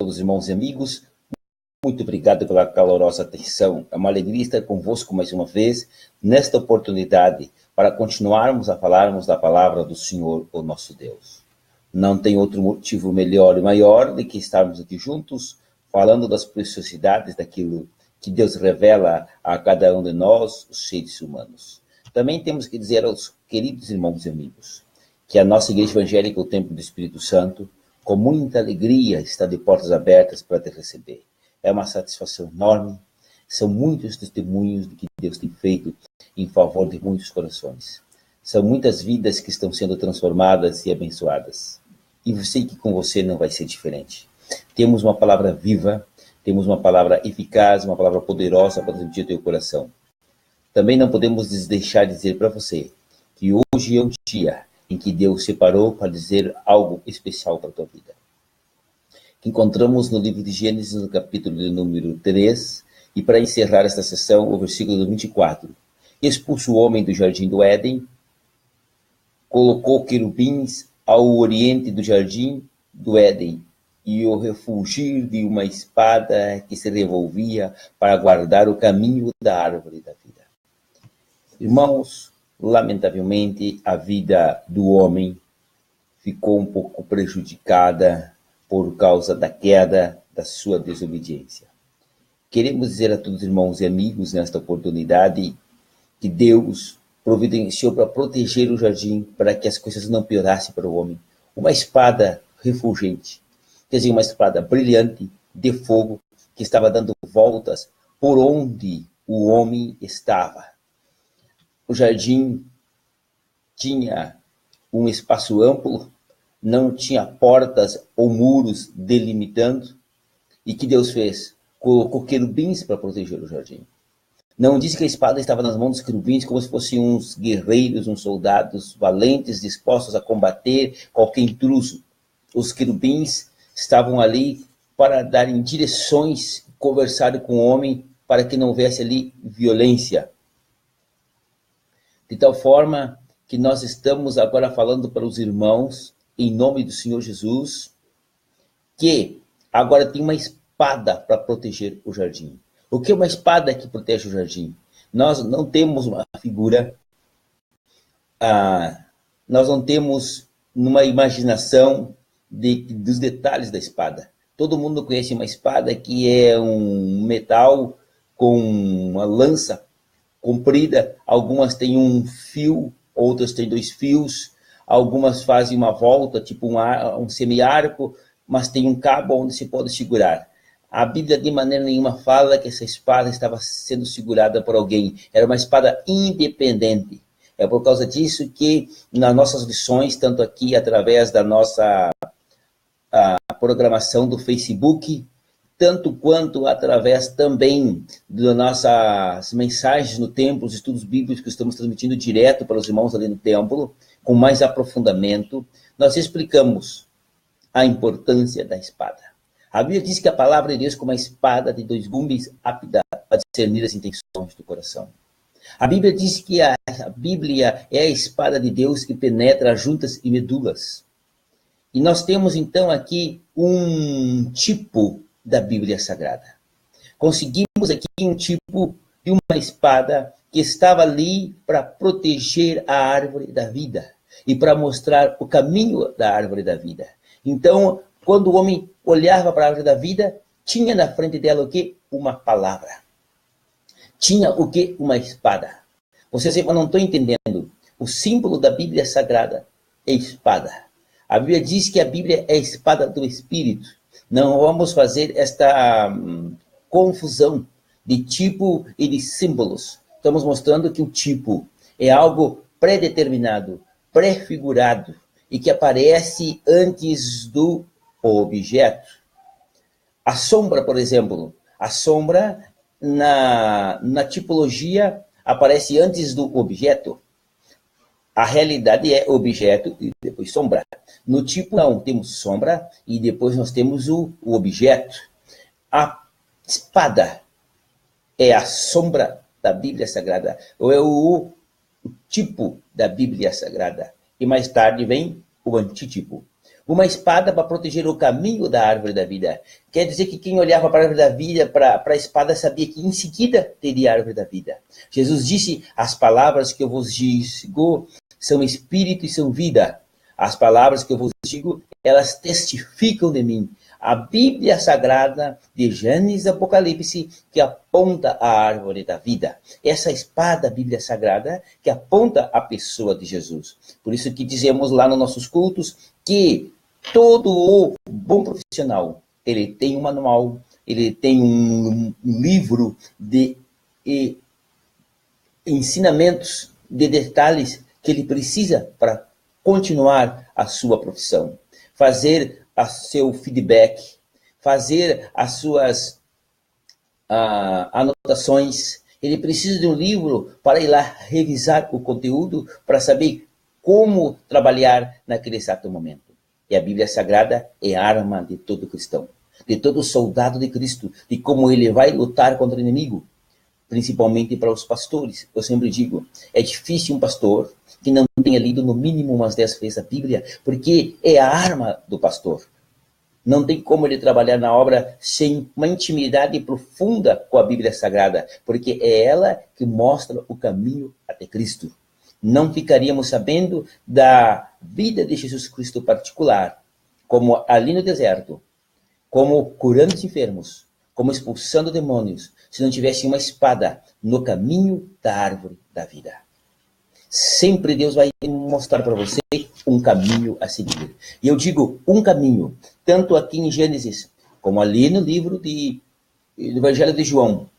todos os irmãos e amigos. Muito obrigado pela calorosa atenção. É uma alegria estar convosco mais uma vez, nesta oportunidade, para continuarmos a falarmos da palavra do Senhor, o nosso Deus. Não tem outro motivo melhor e maior do que estarmos aqui juntos, falando das preciosidades daquilo que Deus revela a cada um de nós, os seres humanos. Também temos que dizer aos queridos irmãos e amigos que a nossa Igreja Evangélica, o Templo do Espírito Santo, com muita alegria está de portas abertas para te receber. É uma satisfação enorme, são muitos testemunhos do que Deus tem feito em favor de muitos corações. São muitas vidas que estão sendo transformadas e abençoadas. E eu sei que com você não vai ser diferente. Temos uma palavra viva, temos uma palavra eficaz, uma palavra poderosa para transmitir ao teu coração. Também não podemos deixar de dizer para você que hoje é um dia em que Deus separou para dizer algo especial para a tua vida. Que encontramos no livro de Gênesis, no capítulo de número 3, e para encerrar esta sessão, o versículo 24. Expulso o homem do jardim do Éden, colocou querubins ao oriente do jardim do Éden, e o refulgir de uma espada que se revolvia para guardar o caminho da árvore da vida. Irmãos, lamentavelmente, a vida do homem ficou um pouco prejudicada por causa da queda da sua desobediência. Queremos dizer a todos os irmãos e amigos nesta oportunidade que Deus providenciou para proteger o jardim, para que as coisas não piorassem para o homem. Uma espada refulgente, quer dizer, uma espada brilhante de fogo que estava dando voltas por onde o homem estava. O jardim tinha um espaço amplo, não tinha portas ou muros delimitando. E que Deus fez? Colocou querubins para proteger o jardim. Não disse que a espada estava nas mãos dos querubins como se fossem uns guerreiros, uns soldados valentes, dispostos a combater qualquer intruso. Os querubins estavam ali para darem direções, conversar com o homem para que não houvesse ali violência. De tal forma que nós estamos agora falando para os irmãos, em nome do Senhor Jesus, que agora tem uma espada para proteger o jardim. O que é uma espada que protege o jardim? Nós não temos uma figura, nós não temos uma imaginação dos detalhes da espada. Todo mundo conhece uma espada que é um metal com uma lança comprida, algumas têm um fio, outras têm 2 fios, algumas fazem uma volta, tipo um semi-arco, mas tem um cabo onde se pode segurar. A Bíblia de maneira nenhuma fala que essa espada estava sendo segurada por alguém. Era uma espada independente. É por causa disso que nas nossas lições, tanto aqui através da nossa programação do Facebook, tanto quanto através também das nossas mensagens no templo, os estudos bíblicos que estamos transmitindo direto para os irmãos ali no templo, com mais aprofundamento, nós explicamos a importância da espada. A Bíblia diz que a palavra de Deus é como uma espada de 2 gumes apta a discernir as intenções do coração. A Bíblia diz que a Bíblia é a espada de Deus que penetra juntas e medulas. E nós temos então aqui um tipo da Bíblia Sagrada. Conseguimos aqui um tipo de uma espada que estava ali para proteger a árvore da vida e para mostrar o caminho da árvore da vida. Então, quando o homem olhava para a árvore da vida, tinha na frente dela o quê? Uma palavra. Tinha o quê? Uma espada. Vocês não estão entendendo. O símbolo da Bíblia Sagrada é espada. A Bíblia diz que a Bíblia é a espada do Espírito. Não vamos fazer esta confusão de tipo e de símbolos. Estamos mostrando que o tipo é algo pré-determinado, pré-figurado, e que aparece antes do objeto. A sombra, por exemplo, a sombra na tipologia aparece antes do objeto. A realidade é objeto e depois sombra. No tipo, não, temos sombra e depois nós temos o objeto. A espada é a sombra da Bíblia Sagrada, ou é o tipo da Bíblia Sagrada. E mais tarde vem o antítipo. Uma espada para proteger o caminho da árvore da vida. Quer dizer que quem olhava para a árvore da vida, para a espada, sabia que em seguida teria a árvore da vida. Jesus disse, as palavras que eu vos digo são espírito e são vida. As palavras que eu vos digo, elas testificam de mim. A Bíblia Sagrada de Gênesis e Apocalipse que aponta a árvore da vida. Essa espada, a Bíblia Sagrada, que aponta a pessoa de Jesus. Por isso que dizemos lá nos nossos cultos que todo o bom profissional, ele tem um manual, ele tem um livro de ensinamentos, de detalhes que ele precisa para continuar a sua profissão. Fazer a seu feedback, fazer as suas anotações. Ele precisa de um livro para ir lá revisar o conteúdo, para saber como trabalhar naquele exato momento. E a Bíblia Sagrada é a arma de todo cristão, de todo soldado de Cristo, de como ele vai lutar contra o inimigo, principalmente para os pastores. Eu sempre digo, é difícil um pastor que não tenha lido no mínimo umas 10 vezes a Bíblia, porque é a arma do pastor. Não tem como ele trabalhar na obra sem uma intimidade profunda com a Bíblia Sagrada, porque é ela que mostra o caminho até Cristo. Não ficaríamos sabendo da vida de Jesus Cristo particular, como ali no deserto, como curando os enfermos, como expulsando demônios, se não tivesse uma espada no caminho da árvore da vida. Sempre Deus vai mostrar para você um caminho a seguir. E eu digo um caminho, tanto aqui em Gênesis, como ali no livro do Evangelho de João.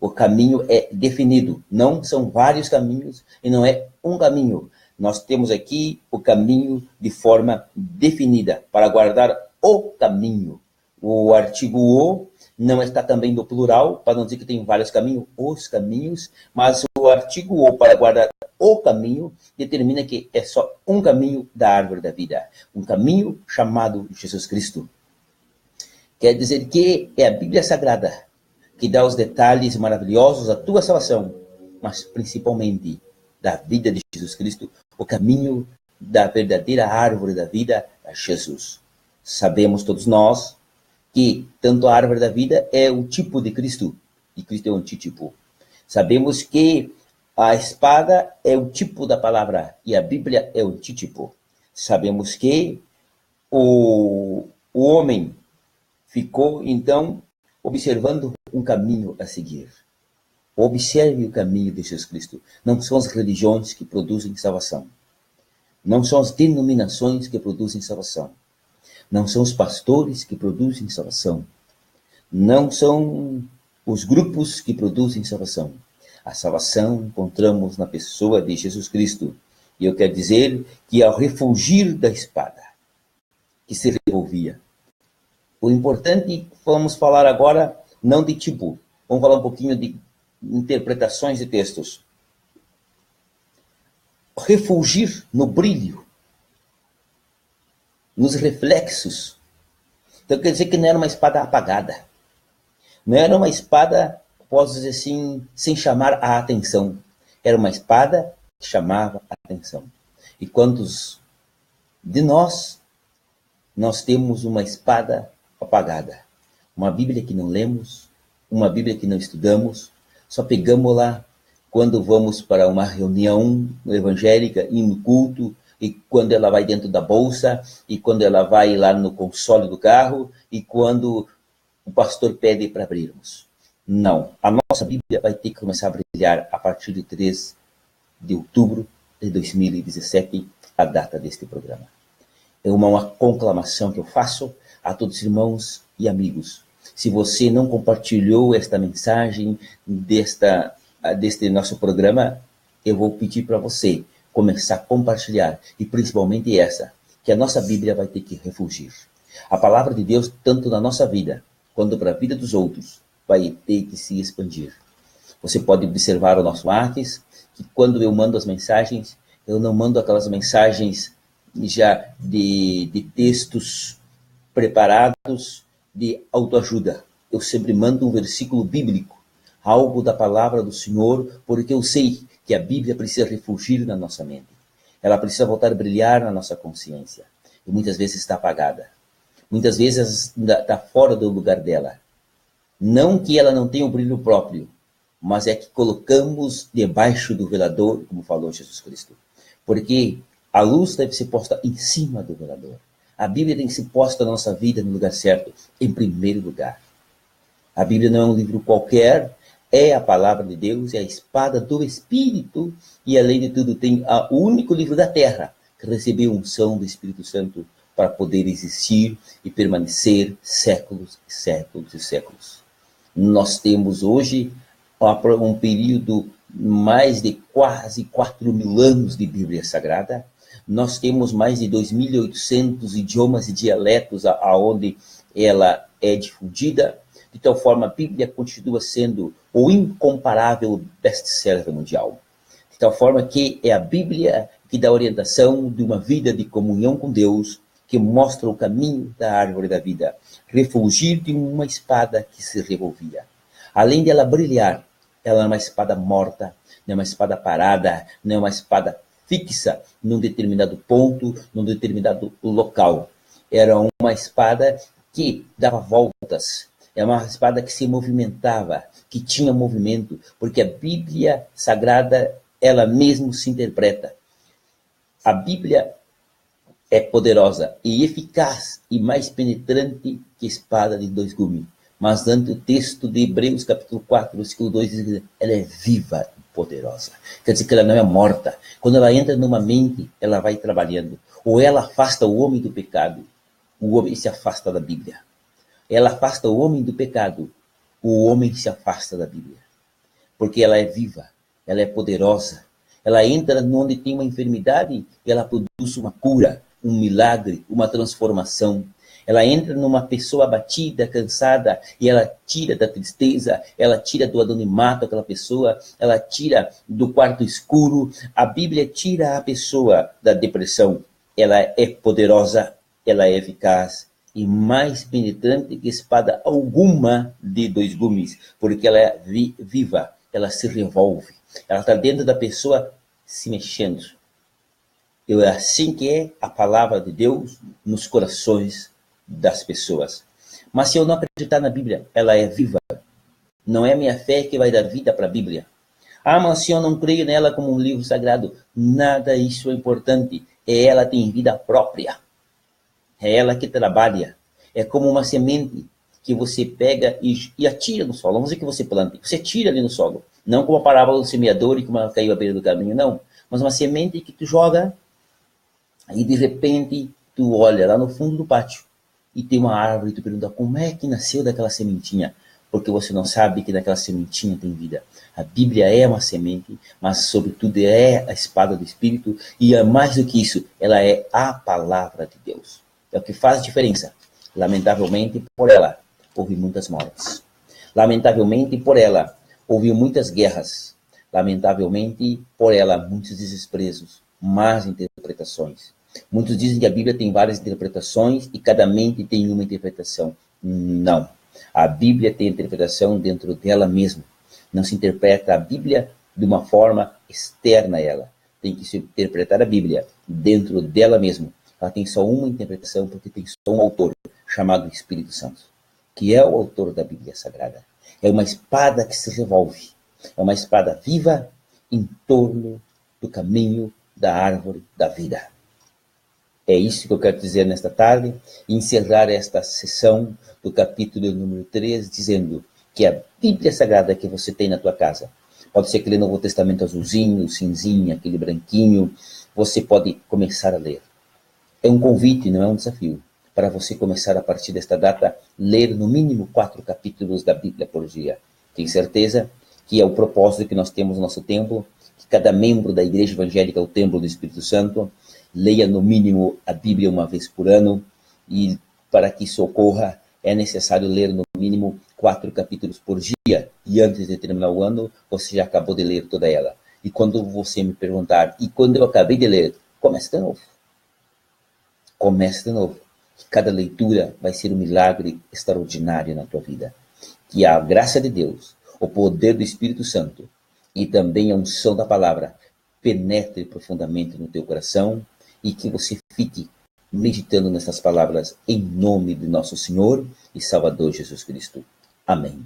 O caminho é definido, não são vários caminhos e não é um caminho. Nós temos aqui o caminho de forma definida, para guardar o caminho. O artigo o não está também no plural, para não dizer que tem vários caminhos, os caminhos, mas o artigo o para guardar o caminho determina que é só um caminho da árvore da vida, um caminho chamado Jesus Cristo. Quer dizer que é a Bíblia Sagrada que dá os detalhes maravilhosos da tua salvação, mas principalmente da vida de Jesus Cristo, o caminho da verdadeira árvore da vida é Jesus. Sabemos todos nós que tanto a árvore da vida é o tipo de Cristo, e Cristo é um antítipo. Sabemos que a espada é o tipo da palavra, e a Bíblia é o antítipo. Sabemos que o homem ficou, então, observando um caminho a seguir. Observe o caminho de Jesus Cristo. Não são as religiões que produzem salvação. Não são as denominações que produzem salvação. Não são os pastores que produzem salvação. Não são os grupos que produzem salvação. A salvação encontramos na pessoa de Jesus Cristo. E eu quero dizer que ao refugir da espada que se revolvia, o importante, vamos falar agora, não de tipo, vamos falar um pouquinho de interpretações de textos. Refulgir no brilho, nos reflexos. Então quer dizer que não era uma espada apagada. Não era uma espada, posso dizer assim, sem chamar a atenção. Era uma espada que chamava a atenção. E quantos de nós temos uma espada apagada? Uma Bíblia que não lemos, uma Bíblia que não estudamos, só pegamos lá quando vamos para uma reunião evangélica e no culto, e quando ela vai dentro da bolsa, e quando ela vai lá no console do carro, e quando o pastor pede para abrirmos. Não, a nossa Bíblia vai ter que começar a brilhar a partir de 3 de outubro de 2017, a data deste programa. É uma conclamação que eu faço a todos os irmãos e amigos. Se você não compartilhou esta mensagem deste nosso programa, eu vou pedir para você começar a compartilhar, e principalmente essa, que a nossa Bíblia vai ter que refugir. A palavra de Deus, tanto na nossa vida, quanto para a vida dos outros, vai ter que se expandir. Você pode observar o nosso WhatsApp, que quando eu mando as mensagens, eu não mando aquelas mensagens já de textos preparados de autoajuda. Eu sempre mando um versículo bíblico, algo da palavra do Senhor, porque eu sei que a Bíblia precisa refugir na nossa mente. Ela precisa voltar a brilhar na nossa consciência. e muitas vezes está apagada. Muitas vezes está fora do lugar dela. Não que ela não tenha um brilho próprio, mas é que colocamos debaixo do velador, como falou Jesus Cristo. Porque a luz deve ser posta em cima do velador. A Bíblia tem que ser posta na nossa vida no lugar certo, em primeiro lugar. A Bíblia não é um livro qualquer, é a palavra de Deus, é a espada do Espírito, e além de tudo tem o único livro da terra que recebeu unção do Espírito Santo para poder existir e permanecer séculos e séculos e séculos. Nós temos hoje um período mais de quase 4.000 anos de Bíblia Sagrada. Nós temos mais de 2.800 idiomas e dialetos aonde ela é difundida. De tal forma, a Bíblia continua sendo o incomparável best-seller mundial. De tal forma que é a Bíblia que dá orientação de uma vida de comunhão com Deus, que mostra o caminho da árvore da vida, refulgir de uma espada que se revolvia. Além de ela brilhar, ela é uma espada morta, não é uma espada parada, não é uma espada fixa num determinado ponto, num determinado local. Era uma espada que dava voltas, é uma espada que se movimentava, que tinha movimento, porque a Bíblia Sagrada, ela mesmo se interpreta. A Bíblia é poderosa e eficaz e mais penetrante que espada de dois gumes. Mas dentro do texto de Hebreus, capítulo 4, versículo 2, diz que ela é viva e poderosa. Quer dizer que ela não é morta. Quando ela entra numa mente, ela vai trabalhando. Ou ela afasta o homem do pecado, o homem se afasta da Bíblia. Ela afasta o homem do pecado, o homem se afasta da Bíblia. Porque ela é viva, ela é poderosa. Ela entra onde tem uma enfermidade e ela produz uma cura, um milagre, uma transformação. Ela entra numa pessoa abatida, cansada, e ela tira da tristeza, ela tira do anonimato aquela pessoa, ela tira do quarto escuro. A Bíblia tira a pessoa da depressão. Ela é poderosa, ela é eficaz e mais penetrante que espada alguma de dois gumes, porque ela é viva, ela se revolve, ela está dentro da pessoa se mexendo. E é assim que é a palavra de Deus nos corações das pessoas. Mas se eu não acreditar na Bíblia, ela é viva. Não é minha fé que vai dar vida para a Bíblia. Ah, mas se eu não creio nela como um livro sagrado, nada isso é importante. Ela tem vida própria. É ela que trabalha. É como uma semente que você pega e atira no solo. Vamos dizer que você planta. Você tira ali no solo. Não como a parábola do semeador e como ela caiu à beira do caminho, não. Mas uma semente que tu joga e de repente tu olha lá no fundo do pátio e tem uma árvore e tu pergunta como é que nasceu daquela sementinha. Porque você não sabe que daquela sementinha tem vida. A Bíblia é uma semente, mas sobretudo é a espada do Espírito e mais do que isso, ela é a palavra de Deus. É o que faz diferença. Lamentavelmente, por ela, houve muitas mortes. Lamentavelmente, por ela, houve muitas guerras. Lamentavelmente, por ela, muitos desprezos, más interpretações. Muitos dizem que a Bíblia tem várias interpretações e cada mente tem uma interpretação. Não. A Bíblia tem interpretação dentro dela mesma. Não se interpreta a Bíblia de uma forma externa a ela. Tem que se interpretar a Bíblia dentro dela mesma. Ela tem só uma interpretação porque tem só um autor, chamado Espírito Santo, que é o autor da Bíblia Sagrada. É uma espada que se revolve. É uma espada viva em torno do caminho da árvore da vida. É isso que eu quero dizer nesta tarde e encerrar esta sessão do capítulo número 3, dizendo que a Bíblia Sagrada que você tem na tua casa, pode ser aquele Novo Testamento azulzinho, cinzinho, aquele branquinho, você pode começar a ler. É um convite, não é um desafio, para você começar a partir desta data, ler no mínimo 4 capítulos da Bíblia por dia. Tenho certeza que é o propósito que nós temos no nosso templo, que cada membro da Igreja Evangélica, o Templo do Espírito Santo, leia no mínimo a Bíblia uma vez por ano, e para que isso ocorra, é necessário ler no mínimo 4 capítulos por dia, e antes de terminar o ano, você já acabou de ler toda ela. E quando você me perguntar, e quando eu acabei de ler, comece de novo. Comece de novo. Cada leitura vai ser um milagre extraordinário na tua vida. Que a graça de Deus, o poder do Espírito Santo e também a unção da palavra penetre profundamente no teu coração e que você fique meditando nessas palavras em nome de nosso Senhor e Salvador Jesus Cristo. Amém.